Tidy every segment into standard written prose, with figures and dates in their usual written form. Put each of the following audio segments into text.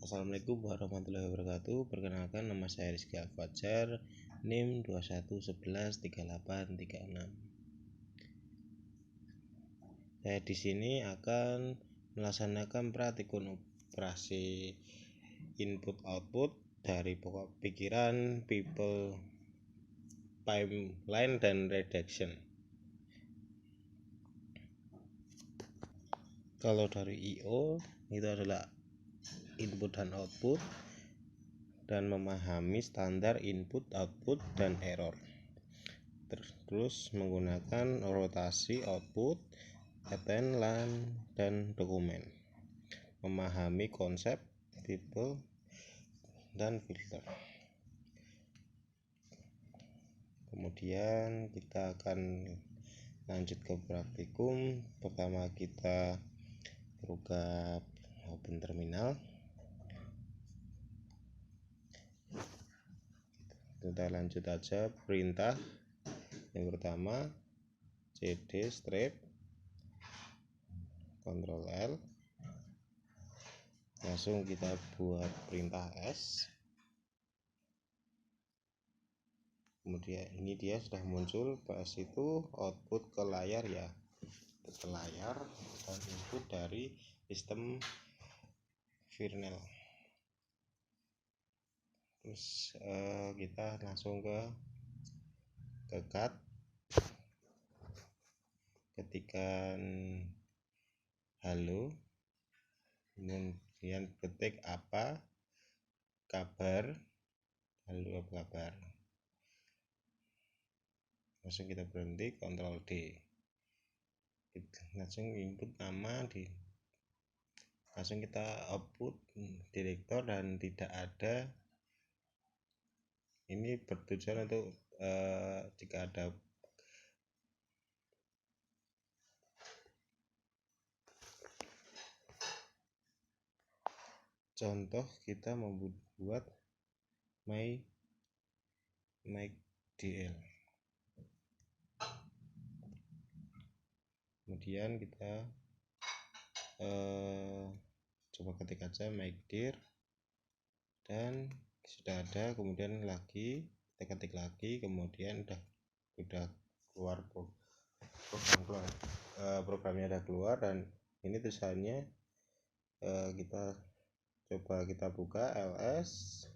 Assalamualaikum warahmatullahi wabarakatuh. Perkenalkan, nama saya Rizky Al-Fajar, NIM 21113836. Saya di sini akan melaksanakan praktikum operasi input output dari pokok pikiran, people, pipeline, dan redaction. Kalau dari IO itu adalah input dan output, dan memahami standar input, output, dan error. Terus menggunakan rotasi output, attend, line, dan dokumen. Memahami konsep, people, dan filter. Kemudian kita akan lanjut ke praktikum. Pertama kita buka open terminal. Kita lanjut aja perintah. Yang pertama cd strip Ctrl L, langsung kita buat perintah S. Kemudian ini dia sudah muncul. PS itu output ke layar ya, ke layar, dan input dari sistem kernel. Terus kita langsung ke cut, ketikkan halo, kemudian ketik apa kabar, halo apa kabar, langsung kita berhenti, Ctrl D, langsung input nama, langsung kita output direktor, dan tidak ada. Ini bertujuan untuk jika ada contoh, kita membuat MyDL. Kemudian kita coba ketik aja MyDir, dan sudah ada. Kemudian lagi kita ketik lagi, kemudian udah keluar programnya udah keluar, dan ini tulisannya kita coba kita buka ls,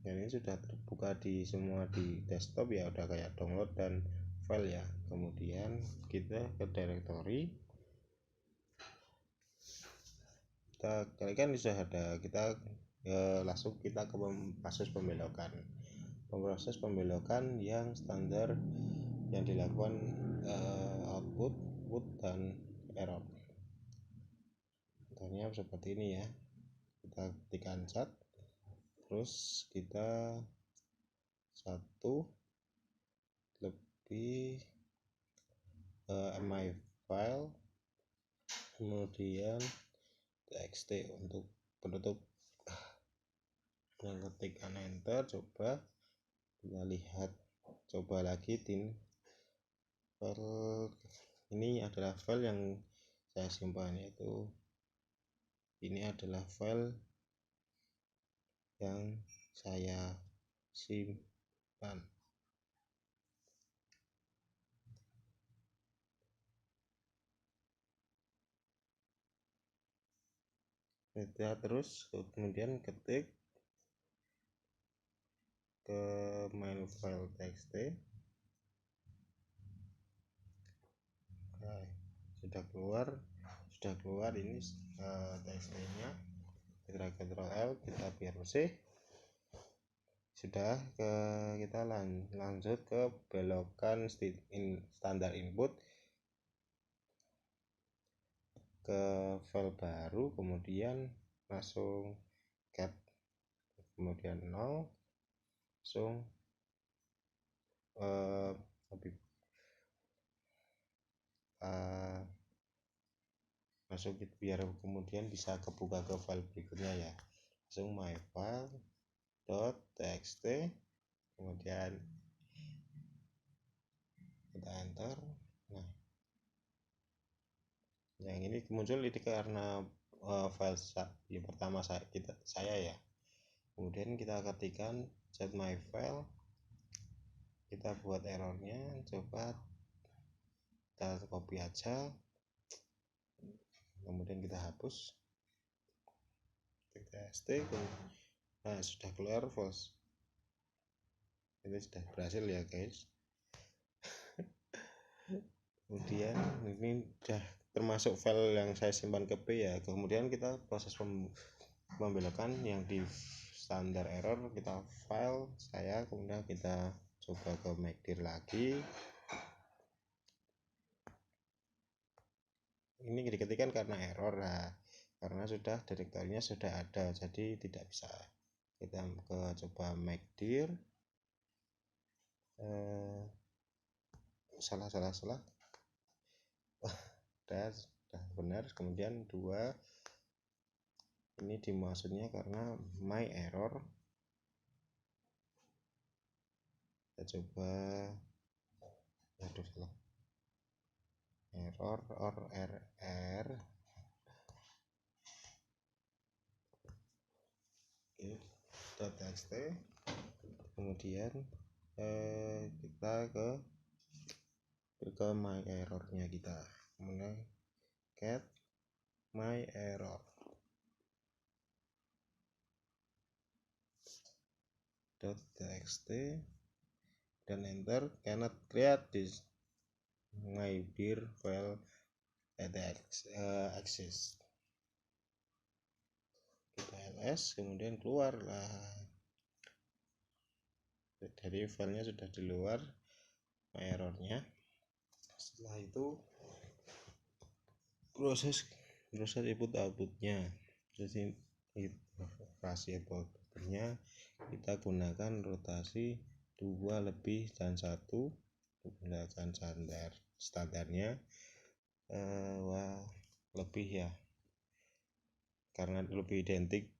dan ini sudah terbuka di semua di desktop ya, udah kayak download dan file ya. Kemudian kita ke directory, kita kalikan sudah ada, kita langsung kita ke proses pembelokan yang standar yang dilakukan output, dan error. Contohnya seperti ini ya, kita ketikkan cat, terus kita 1 lebih my file, kemudian txt untuk penutup. Ketikkan enter, coba kita lihat, coba lagi file ini adalah file yang saya simpan, yaitu ini adalah file yang saya simpan. Kita terus kemudian ketik ke main file txt. Nah, sudah keluar ini txt nya. Kita Ctrl L, kita biar bersih. Sudah kita lanjut ke belokan standar input ke file baru, kemudian langsung cap, kemudian 0, langsung masuk biar kemudian bisa kebuka ke file berikutnya ya. Langsung my file .txt, kemudian kita enter. Nah, yang ini muncul ini karena file yang pertama saya ya. Kemudian kita ketikkan set my file, kita buat errornya, coba kita copy aja, kemudian kita hapus, kita st. Nah, sudah keluar false. Ini sudah berhasil ya guys. Kemudian ini sudah termasuk file yang saya simpan ke B ya. Kemudian kita proses membelokan yang di standar error, kita file saya, kemudian kita coba ke MACD lagi. Ini diketikkan karena error, nah, karena sudah direktorinya sudah ada, jadi tidak bisa. Kita coba MACD, salah udah benar. Kemudian 2 ini dimaksudnya karena my error, kita coba salah error or rr .txt. Kemudian kita ke my errornya, kita kemudian get my error .txt dan enter. Cannot create this my dir file at access. Kita ls, kemudian keluar lah, jadi filenya sudah di luar my errornya. Setelah itu proses input outputnya, jadi operasi outputnya kita gunakan rotasi 2 lebih dan 1, gunakan standarnya lebih ya, karena lebih identik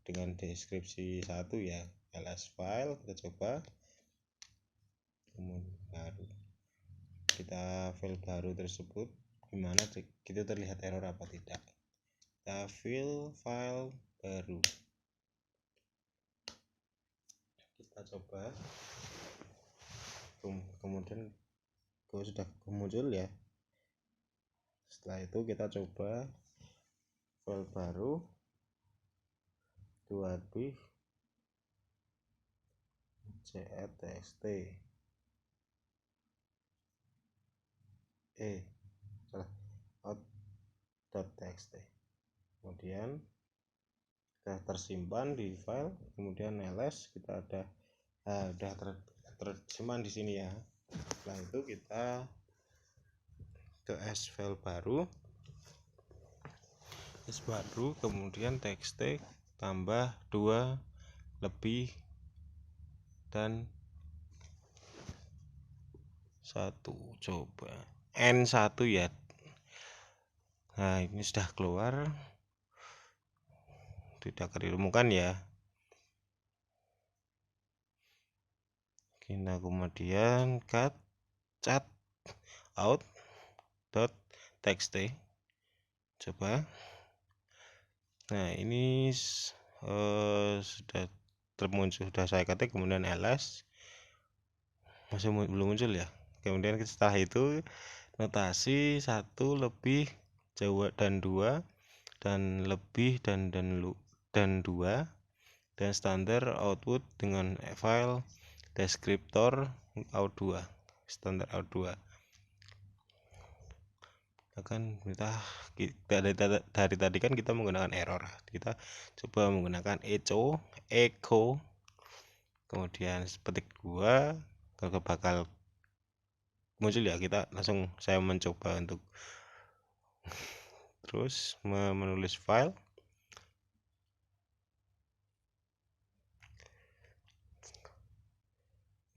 dengan deskripsi 1 ya. ls file, kita coba, kemudian kita file baru tersebut gimana kita terlihat error apa tidak. Kita file baru, kita coba, kemudian sudah muncul ya. Setelah itu kita coba file baru 2b txt out.txt, kemudian sudah tersimpan di file. Kemudian ls, kita sudah tersimpan di sini ya. Setelah itu kita ke file baru, kemudian txt tambah 2 lebih dan 1, coba n1 ya. Nah, ini sudah keluar, tidak ditemukan ya. Kita kemudian cat out.txt, coba. Nah, ini sudah termuncul, sudah saya ketik, kemudian ls masih belum muncul ya. Kemudian setelah itu notasi 1 lebih dan 2 dan lebih dan 2 dan standar output dengan file deskriptor out2, standar out2. Akan kita dari tadi kan kita menggunakan error, kita coba menggunakan echo, kemudian petik 2, kalau bakal muncul ya. Kita langsung, saya mencoba untuk terus menulis file,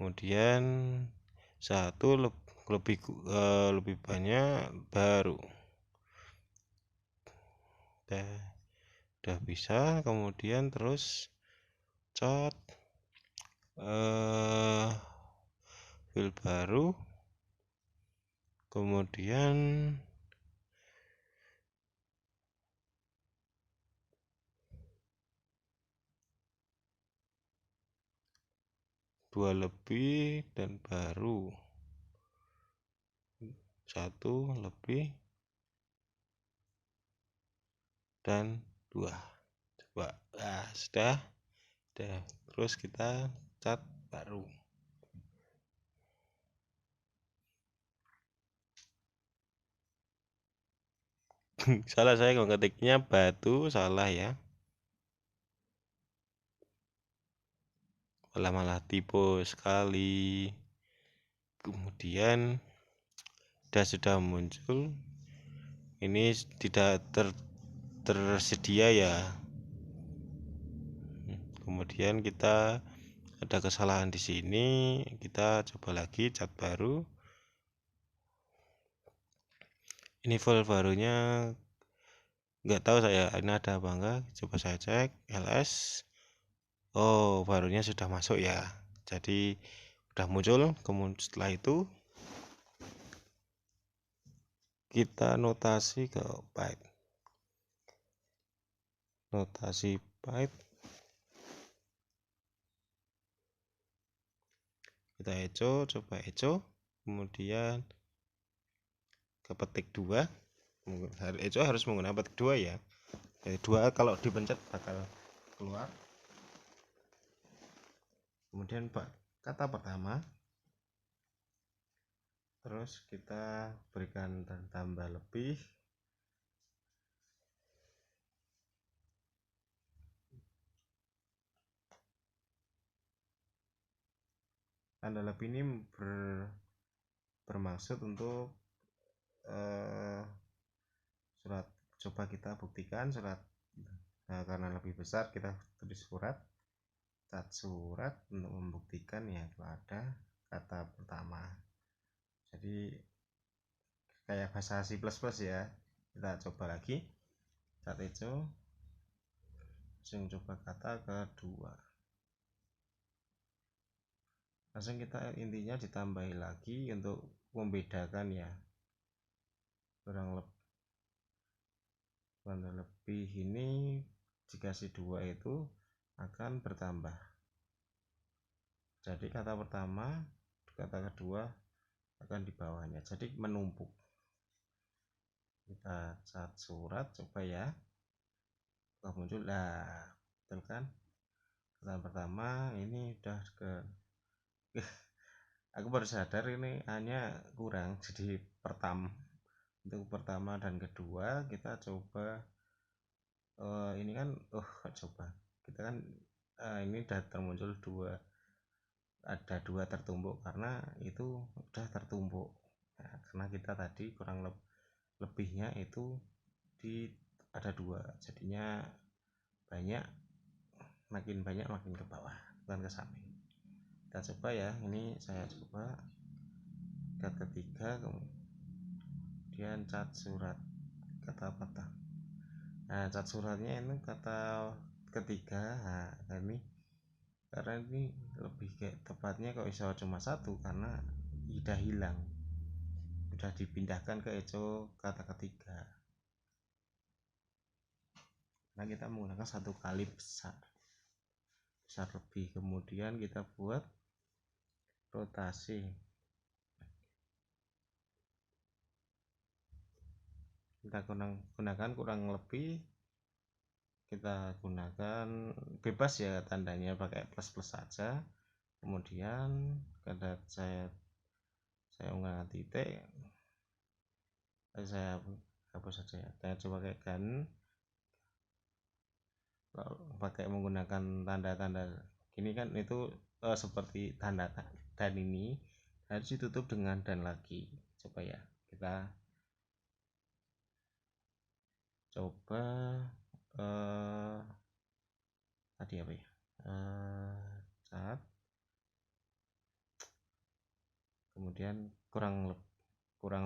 kemudian 1 lebih banyak baru udah bisa. Kemudian terus file baru, kemudian 2 lebih dan baru 1 lebih dan 2. Coba, nah, sudah. Terus kita cat baru. Salah saya kalau ketiknya batu, salah ya. Malah tipe sekali. Kemudian sudah muncul. Ini tidak tersedia ya. Kemudian kita ada kesalahan di sini, kita coba lagi cat baru. Ini file barunya nggak tahu saya ini ada apa enggak. Coba saya cek ls. Oh, barunya sudah masuk ya. Jadi udah muncul. Kemudian setelah itu kita notasi ke byte. Notasi byte. Kita echo, coba echo. Kemudian ke petik 2. Echo harus menggunakan petik 2 ya. Jadi 2 kalau dipencet bakal keluar. Kemudian kata pertama, terus kita berikan tambah lebih, tanda lebih ini bermaksud untuk surat. Coba kita buktikan surat. Nah, karena lebih besar kita tulis cat surat untuk membuktikan ya itu ada kata pertama. Jadi kayak bahasa C++ ya. Kita coba lagi cat echo, langsung coba kata kedua, langsung kita intinya ditambahi lagi untuk membedakan ya, kurang lebih ini dikasih 2 itu akan bertambah. Jadi kata pertama, kata kedua akan di bawahnya, jadi menumpuk. Kita cat surat, coba ya, muncul lah, betul kan? Kata pertama ini udah ke aku baru sadar ini hanya kurang, jadi untuk pertama dan kedua kita coba ini kan coba kita kan ini udah termuncul ada 2 tertumpuk karena itu udah tertumpuk. Nah, karena kita tadi kurang lebihnya itu ada 2, jadinya makin banyak makin ke bawah, bukan ke samping. Kita coba ya, ini saya coba cat ketiga, kemudian cat surat kata patah. Nah, cat suratnya ini kata ketiga. Nah, ini karena ini lebih kayak tepatnya kalau bisa cuma 1 karena udah hilang, udah dipindahkan ke echo kata ketiga. Nah, kita menggunakan 1 kali besar lebih. Kemudian kita buat rotasi, kita gunakan kurang lebih, kita gunakan bebas ya, tandanya pakai plus saja. Kemudian kada saya ungkapkan titik, saya hapus saja ya. Saya coba pakai pakai menggunakan tanda-tanda ini kan itu seperti tanda dan ini harus ditutup dengan dan lagi. Coba ya, kita coba tadi apa ya, cat, kemudian kurang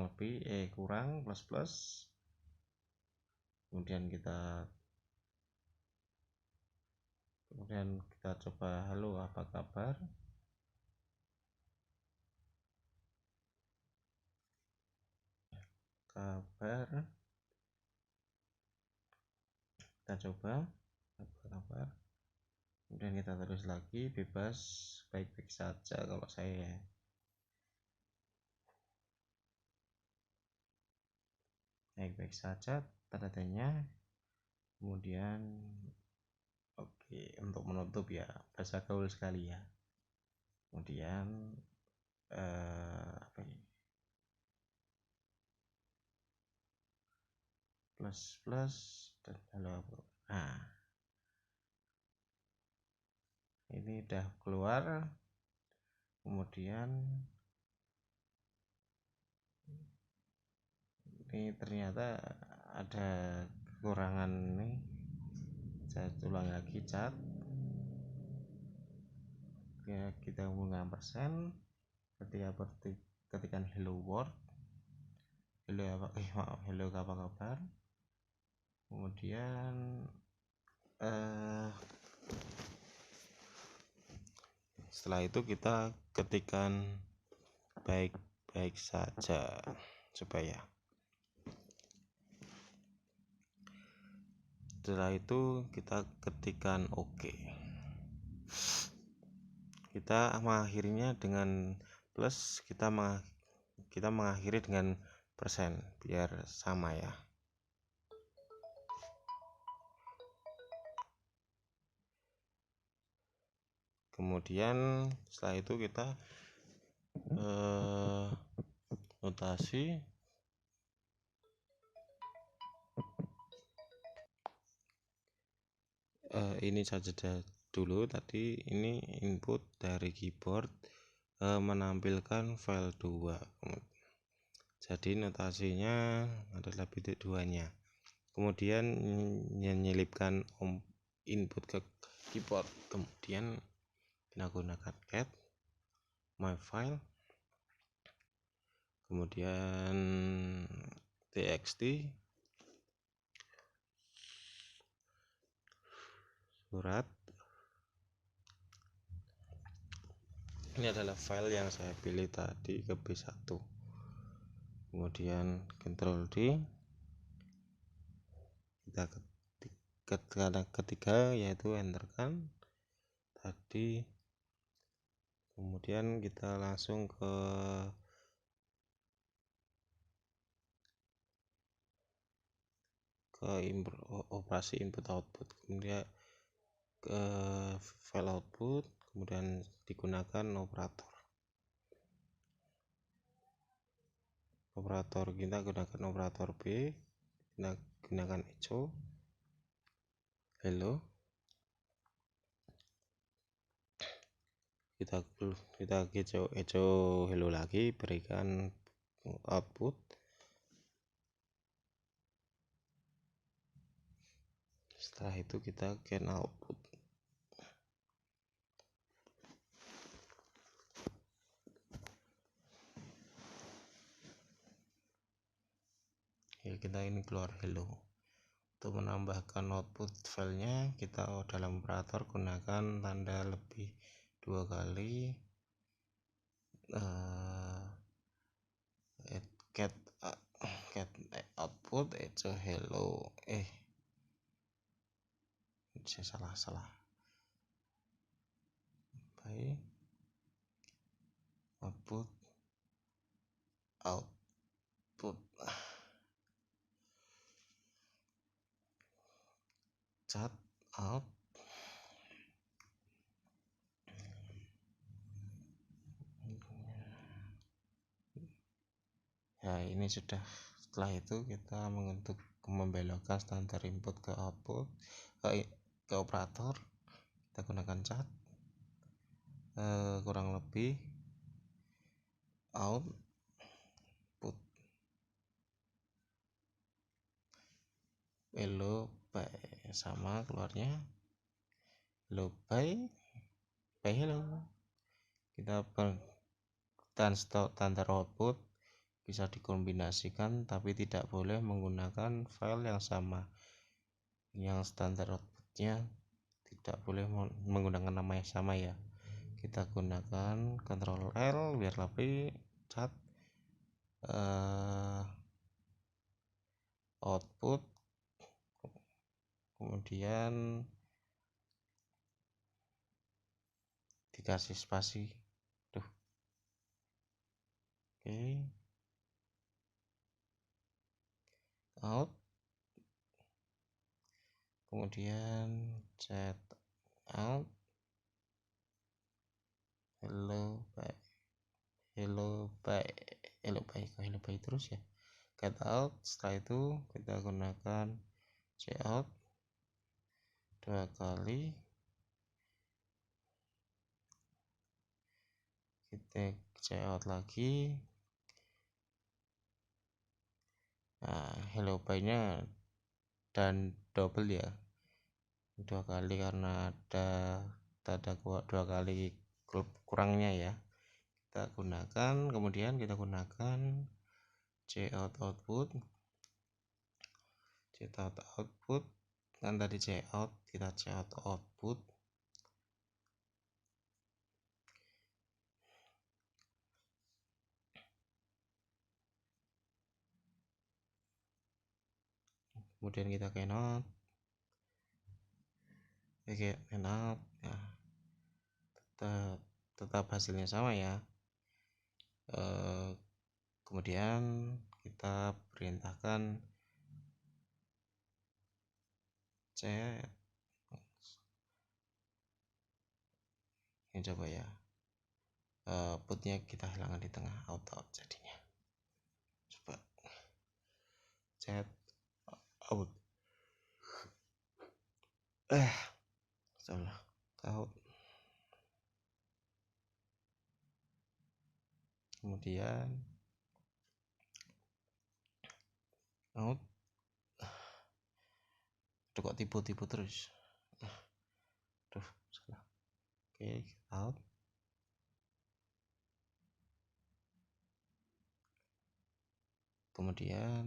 lebih kurang plus, kemudian kita coba halo apa kabar, kita coba apa kabar. Kemudian kita tulis lagi bebas baik-baik saja kalau saya. Baik-baik saja tanda-tandanya. Kemudian oke, untuk menutup ya, bahasa gaul sekali ya. Kemudian apa ini? Plus dan halo. Nah, ini udah keluar. Kemudian ini ternyata ada kekurangan nih. Saya ulang lagi cat. Ya, kita menggunakan persen ketika ketikan hello world, hello apa kabar. Kemudian setelah itu kita ketikkan baik-baik saja supaya. Setelah itu kita ketikkan oke. Kita mengakhirinya dengan plus, kita mengakhiri dengan persen biar sama ya. Kemudian setelah itu kita notasi ini saja dulu. Tadi ini input dari keyboard menampilkan file 2, jadi notasinya adalah bitik 2 nya. Kemudian menyelipkan input ke keyboard, kemudian kita gunakan cat my file, kemudian txt surat. Ini adalah file yang saya pilih tadi ke B1. Kemudian Ctrl D, kita ketiga yaitu enter kan tadi. Kemudian kita langsung ke operasi input output, kemudian ke file output, kemudian digunakan operator kita gunakan operator B, kita gunakan echo hello, kita echo hello lagi, berikan output. Setelah itu kita can output. Ya, kita ini keluar hello. Untuk menambahkan output filenya, kita dalam operator gunakan tanda lebih 2 kali, get output echo hello. Saya salah. Baik, output cat out. Ya, ini sudah. Setelah itu kita membelokkan standar input ke output ke operator, kita gunakan cat kurang lebih output hello by sama keluarnya hello by hello. Kita dan standar output bisa dikombinasikan, tapi tidak boleh menggunakan file yang sama. Yang standar outputnya tidak boleh menggunakan nama yang sama ya. Kita gunakan Ctrl L biar lebih cat output, kemudian dikasih spasi. Tuh. Oke. Out. Kemudian chat out. Hello bye. Hello bye. Hello bye. Hello bye terus ya. Get out. Setelah itu kita gunakan check out 2 kali. Kita check out lagi. Nah, hello bye nya dan double ya, 2 kali karena ada 2 kali kurangnya ya. Kita gunakan, kemudian kita gunakan check out output. Check out output kan tadi check out, kita check out output. Kemudian kita cannot ya, tetap hasilnya sama ya. Kemudian kita perintahkan chat. Ini coba ya, putnya kita hilangkan di tengah, out jadinya. Coba chat out, salah, out. Kemudian out. Aduh, kok tipu-tipu terus. Aduh, salah. Oke, out. Kemudian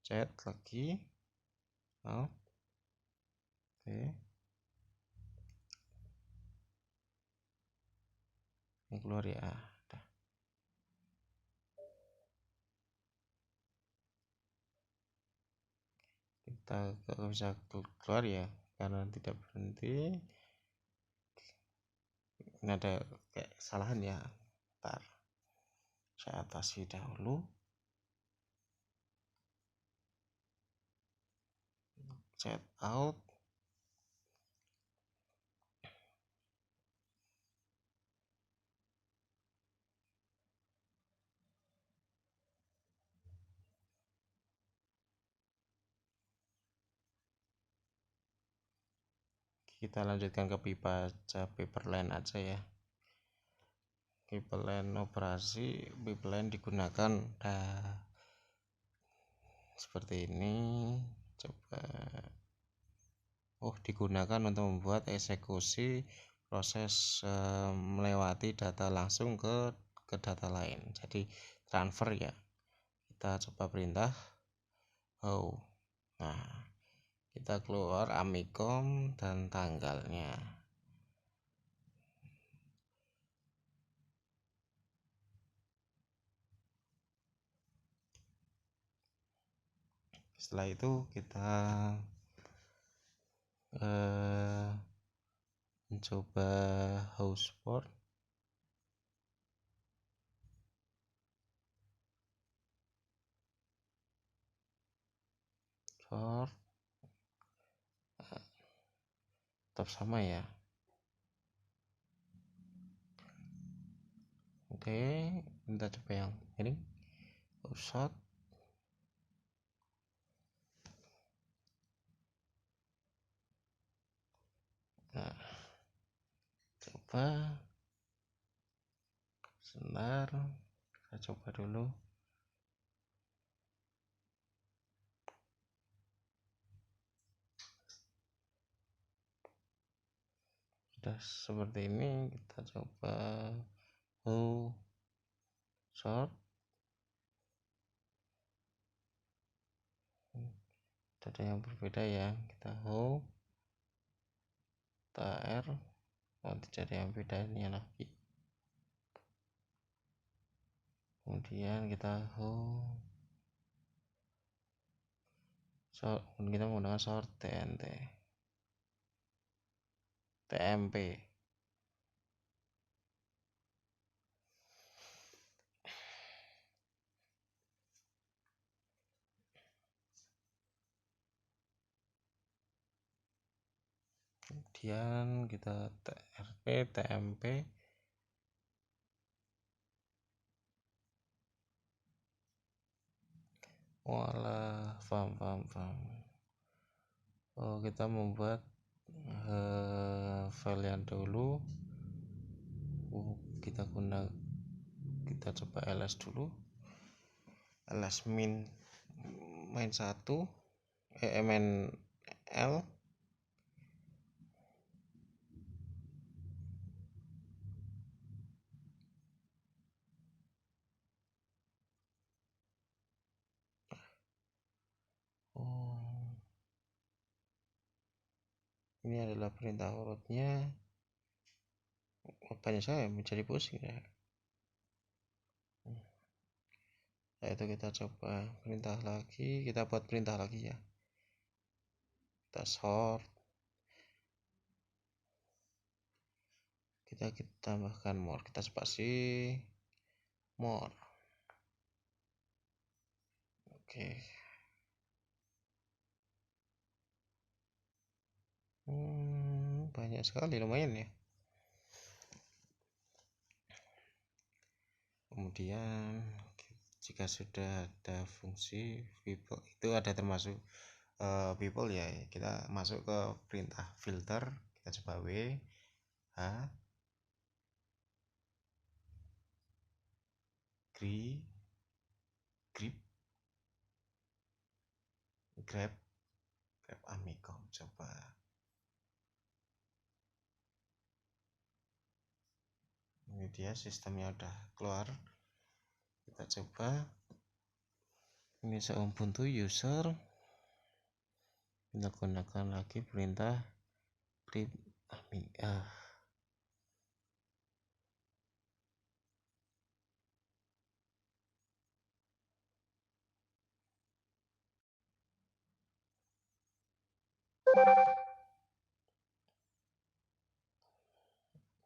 chat lagi out. Oke, ini keluar ya. Udah. Kita gak bisa keluar ya karena tidak berhenti. Ini ada kayak kesalahan ya, ntar saya atasi dahulu. Chat out. Kita lanjutkan ke pipa pipeline aja ya. Pipeline operasi, pipeline digunakan seperti ini. Coba digunakan untuk membuat eksekusi proses melewati data langsung ke data lain, jadi transfer ya. Kita coba perintah nah kita keluar Amikom dan tanggalnya. Setelah itu kita mencoba hotspot. Tetap sama ya. Oke, kita coba yang ini hotspot. Nah, coba sebentar, kita coba dulu. Sudah seperti ini, kita coba short. Ada yang berbeda ya, kita TR. Tidak ada yang beda ini lagi. Kemudian kita kita menggunakan short TNT. TMP. Kemudian kita TRP, TMP. Walah, paham. Oh, kita membuat file yang dulu. Kita coba ls dulu. ls min 1 min l. Ini adalah perintah urutnya. Banyak saya menjadi pusing ya. Nah, itu kita coba perintah lagi, kita buat perintah lagi ya. Kita sort, kita tambahkan more, kita spasi more. Oke. Banyak sekali, lumayan ya. Kemudian jika sudah ada fungsi people, itu ada termasuk people ya, kita masuk ke perintah filter. Kita coba w h grab Amicom. Coba ini dia, sistemnya udah keluar. Kita coba ini Ubuntu user, kita gunakan lagi perintah grep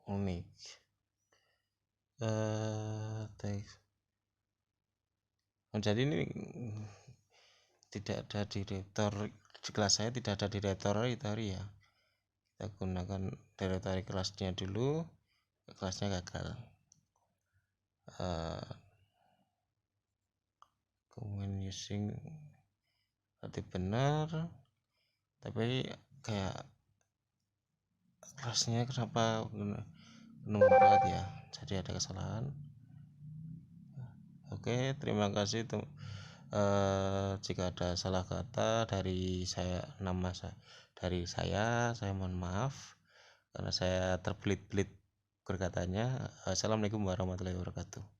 unik teks. Jadi ini tidak ada direktori di kelas saya, tidak ada direktori ya. Kita gunakan direktori kelasnya dulu, kelasnya gagal. Comment using berarti benar, tapi kayak kelasnya kenapa penuh banget ya, jadi ada kesalahan. Oke, terima kasih jika ada salah kata dari saya, saya mohon maaf karena saya terbelit-belit berkatanya. Assalamualaikum warahmatullahi wabarakatuh.